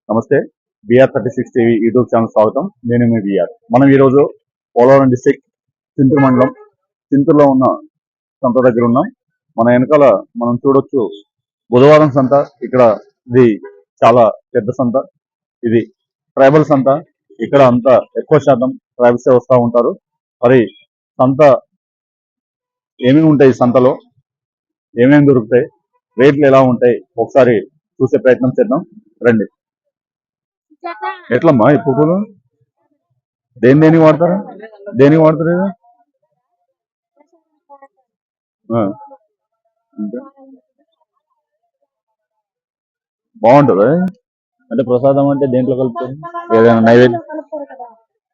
నమస్తే. BR36 TV YouTube channel స్వాగతం. నేను మీ బిఆర్. మనం ఈరోజు పోలవరం డిస్టిక్ చింతూరు మండలం చింతూరులో ఉన్న సంత దగ్గర ఉన్నాం. మన వెనకాల మనం చూడొచ్చు బుధవారం సంత. ఇక్కడ ఇది చాలా పెద్ద సంత. ఇది ట్రైబల్ సంత. ఇక్కడ అంతా ఎక్కువ శాతం ట్రైబల్సే వస్తూ ఉంటారు. మరి సంత ఏమేమి ఉంటాయి, సంతలో ఏమేమి దొరుకుతాయి, రేట్లు ఎలా ఉంటాయి, ఒకసారి చూసే ప్రయత్నం చేద్దాం రండి. ఎట్లమ్మా ఈ పువ్వులు దేనికి వాడతారు? దేనికి వాడతారు ఇది? ఆ, ఇంకా బాగుంటుందా? అంటే ప్రసాదం అంటే దేంట్లో కలుపుతారు? ఏదైనా నైవేద్యం?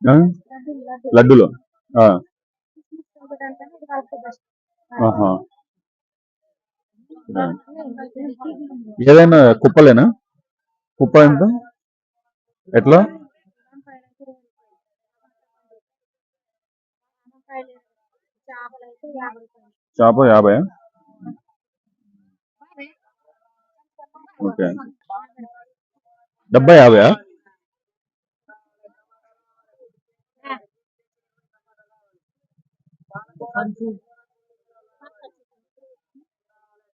ఆ? లడ్డూలు. ఆ, ఆహా. ఆ. ఏదైనా కుప్పలేనా? కుప్ప ఎంత? ఎట్లా? చేప 50. ఓకే. 70, 50.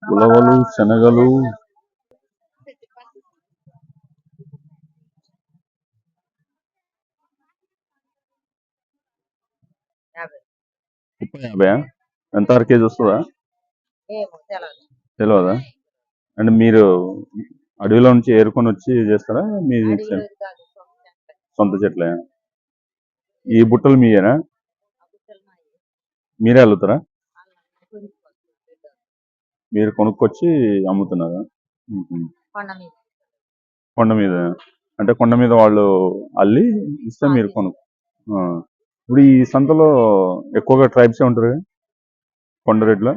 ఉలవలు, శనగలు. కుప్ప 50. ఎంత అర కేజీ వస్తుందా? తెలియదా? అంటే మీరు అడవిలో నుంచి ఏరుకొని వచ్చి చేస్తారా? మీ సొంత చెట్లే? ఈ బుట్టలు మీయేనా? మీరే అల్లుతారా? మీరు కొనుక్కొచ్చి అమ్ముతున్నారా? మ్మ్. కొండ మీద. అంటే కొండ మీద వాళ్ళు అల్లి ఇస్తే మీరు ఆ. ఇప్పుడు ఈ సంతలో ఎక్కువగా ట్రైబ్సే ఉంటారు కదా? కొండరెడ్ల,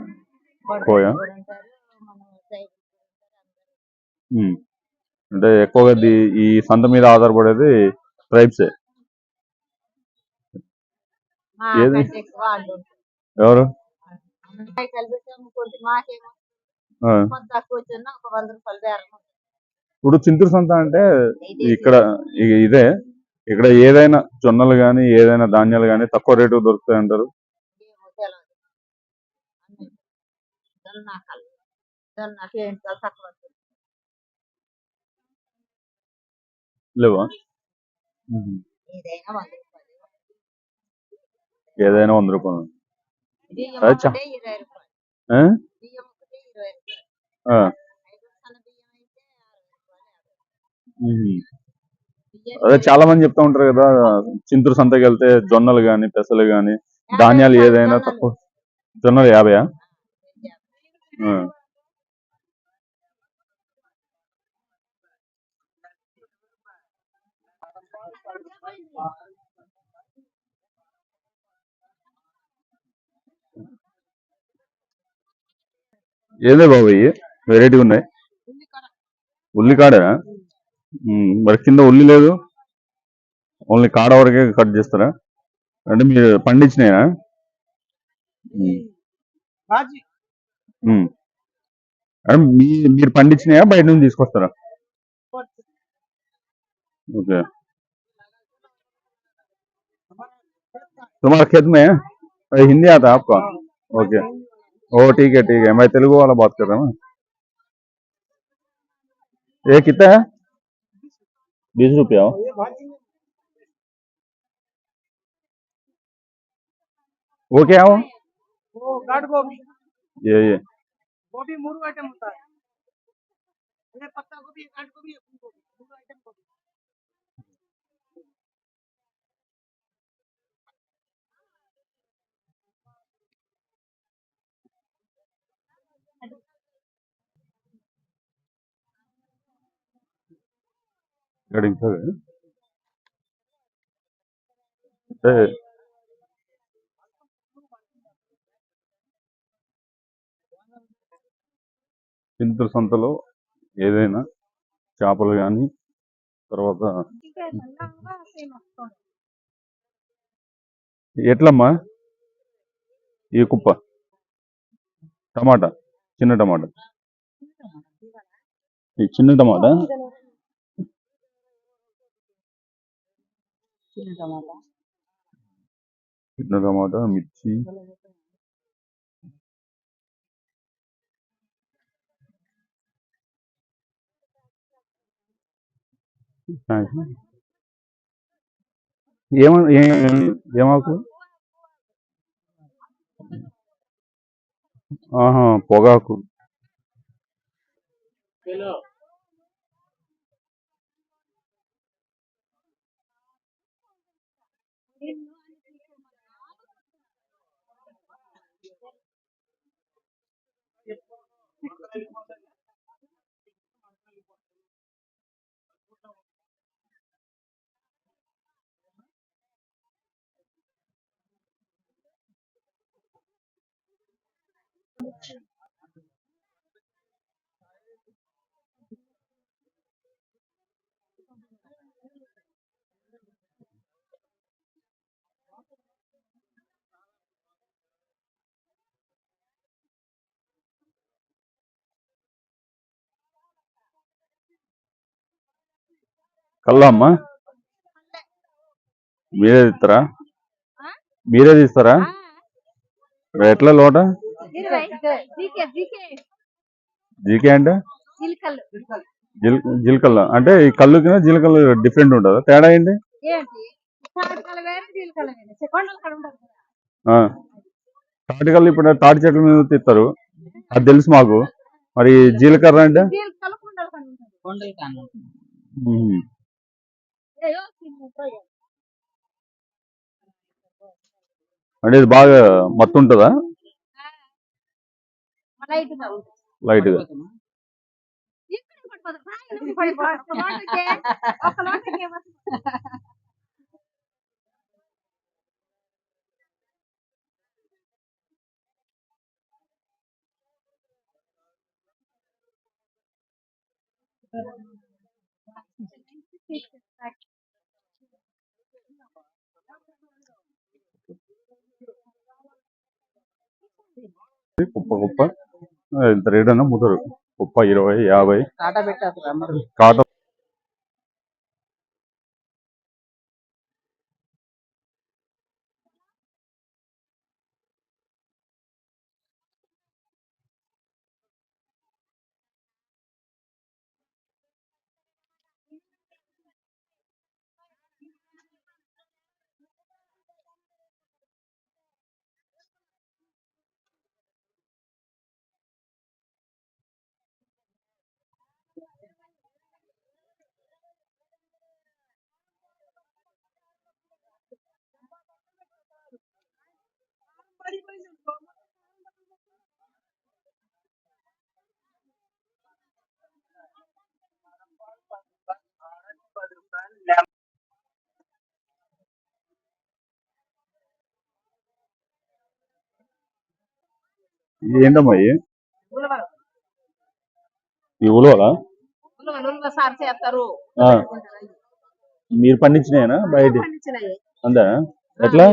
కోయ. మ్మ్. అంటే ఎక్కువగా ఈ సంత మీద ఆధారపడేది ట్రైబ్సే. ఏది? ఎవరు? ఆ. ఇప్పుడు చింతూరు సంత అంటే ఇక్కడ ఇదే. ఇక్కడ ఏదైనా జొన్నలు గాని ఏదైనా ధాన్యాలు గాని తక్కువ రేటు దొరుకుతాయి అంటారు. లేవా? మ్మ్. ఏదైనా 100 రూపాయలు. అది ఆ? ఆ. మ్మ్. అదే చాలా మంది చెప్తా ఉంటారు కదా, చింతూరు సంతకి వెళ్తే జొన్నలు గాని పెసలు గాని ధాన్యాలు ఏదైనా తక్కువ. జొన్నలు 50. ఆ. ఏదే బాబు ఇవి వెరైటీ ఉన్నాయి. ఉల్లికాడ. మరి కింద ఉల్లి లేదు, ఓన్లీ కాడ వరకే కట్ చేస్తారా? అంటే మీరు పండించినాయా? అంటే మీరు పండించినాయా బయట నుంచి తీసుకొస్తారా? ओके। तुम्हारा खेत में है? अरे हिंदी आता है आपका? ओके। ओ ठीक है, मैं तेलुगु वाला बात कर रहा हूँ। ये कितना है? 20 रुपया। वो क्या हो? वो गाढ़ गोभी। ये गोभी मूरू आइटम होता है। ये पत्ता गोभी, गाढ़ गोभी, फूल गोभी, मूरू आइटम गोभी। కటింగ్ సార్ అంటే చింతల సంతలో ఏదైనా చేపలు కానీ తర్వాత ఎట్లమ్మా ఈ కుప్ప? టమాటా, చిన్న టమాటా, ఈ చిన్న టమాటా చిన్న టమాటా చిన్న టమాటా, మిర్చి, ఏమాకు? ఆహా, పొగాకు. కల్లా అమ్మా, మీరే తీస్తారా? మీరే తీస్తారా? ఎట్లా లోట? జీకే అంటే జీలకల్ల అంటే ఈ కల్లుకి జీలకల్లు డిఫరెంట్ ఉంటుందా? తేడా ఏంటి? తాటికల్లు ఇప్పుడు తాటి చెట్ల మీద తీస్తారు, అది తెలుసు మాకు. మరి జీలకర్ర అంటే అంటే ఇది బాగా మత్తు ఉంటుందా? లైట్ గా. కుప్ప కుప్ప ఇంత రేట్ అన్నా ముద్దరు కుప్ప 20, 50 కాట. ఏంటమ్మా ఈ ఉలవలా? మీరు పండించినాయనా బయట? అంతే. ఎట్లా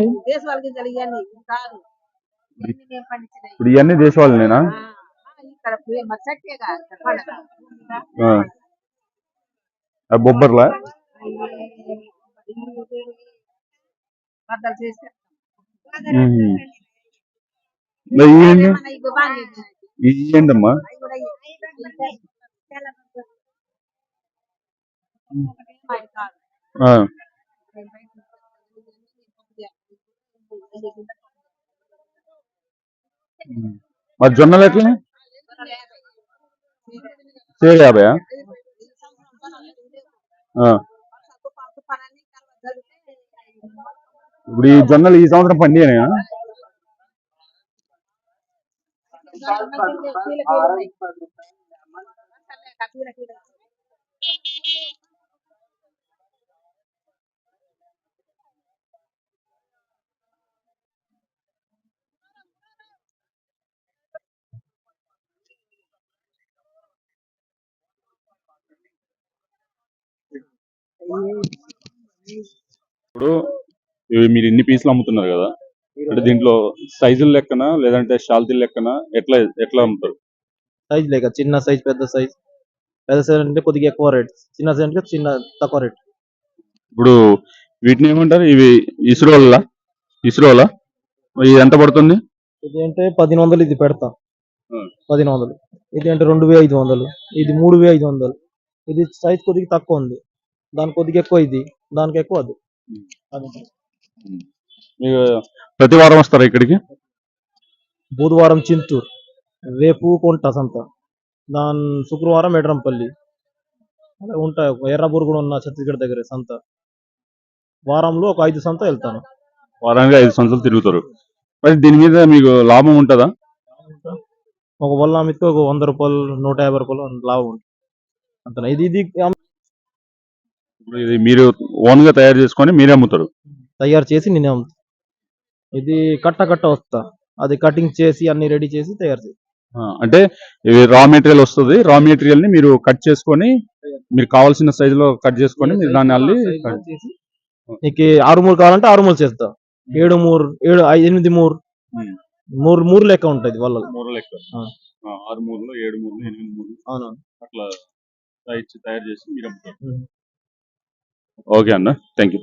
ఇప్పుడు ఇవన్నీ దేశవాళీనేనా? బొబ్బర్లా? ఇయ్యండమ్మా. మరి జొన్నలు ఎట్లా? 50. ఇప్పుడు ఈ జొన్నలు ఈ సంవత్సరం పండియనా? ఇప్పుడు మీరు ఇన్ని పీసులు అమ్ముతున్నారు కదా, అంటే దీంట్లో సైజుల లెక్కన లేదంటే షాల్తీల లెక్కన ఎట్లా ఎట్లా అమ్ముతారు? సైజ్ లేక చిన్న సైజ్ పెద్ద సైజ్ అంటే కొద్దిగా ఎక్కువ రేట్, చిన్న సైజ్ అంటే చిన్న తక్కువ రేట్. ఇప్పుడు వీటిని ఏమంటారు? ఇవి ఇస్రోలా? ఇస్రోలా? ఇది ఎంత పడుతుంది? ఇది అంటే 1500 ఇది పెడతా. ఆ. 1500. ఇది అంటే 2500. ఇది 3500. ఇది సైజ్ కొద్దిగా తక్కువ ఉంది. దాని కొద్దిగా ఎక్కువ ఇది. దానికి ఎక్కువ అది. అది. మీరు ప్రతి వారం వస్తారా ఇక్కడికి? బుధవారం చింతూరు, రేపు కొంట సంత, శుక్రవారం ఎడ్రంపల్లి, అలా ఉంటాయి. ఒక ఎర్రబూరు కూడా ఉన్న ఛత్తీస్గఢ్ దగ్గర సంత. వారంలో ఒక 5 సంత వెళ్తాను. వారానికి 5 సంవత్సరాలు తిరుగుతారు. మరి దీని మీద మీకు లాభం ఉంటుందా? ఒక వల్ల అమ్మితే ఒక 100 రూపాయలు, 150 రూపాయలు లాభం ఉంటుంది. అంతేనా? ఇది ఇది ఇప్పుడు ఇది మీరు ఓన్ గా తయారు చేసుకొని మీరే అమ్ముతారు. తయారు చేసి నేనే అమ్ముతా. ఇది కట్ట కట్ట వస్తా. అది కటింగ్ చేసి అన్ని రెడీ చేసి తయారు చేసి. అంటే ఇవి రా మెటీరియల్ వస్తుంది. రా మెటీరియల్ ని మీరు కట్ చేసుకొని మీరు కావాల్సిన సైజు లో కట్ చేసుకొని మీరు దాన్ని అల్లి చేసి నీకు 6 మూరు కావాలంటే 6 మూరు చేస్తా. 7 మూరు, 7 8 మూరు, మూరు లెక్క ఉంటుంది వాళ్ళ. 6 మూరలు, 7 మూరలు, 8 మూరలు అవునా? అట్లా తయారు చేసి మీరు అమ్ముతారు. ఓకే అన్న, థ్యాంక్ యూ.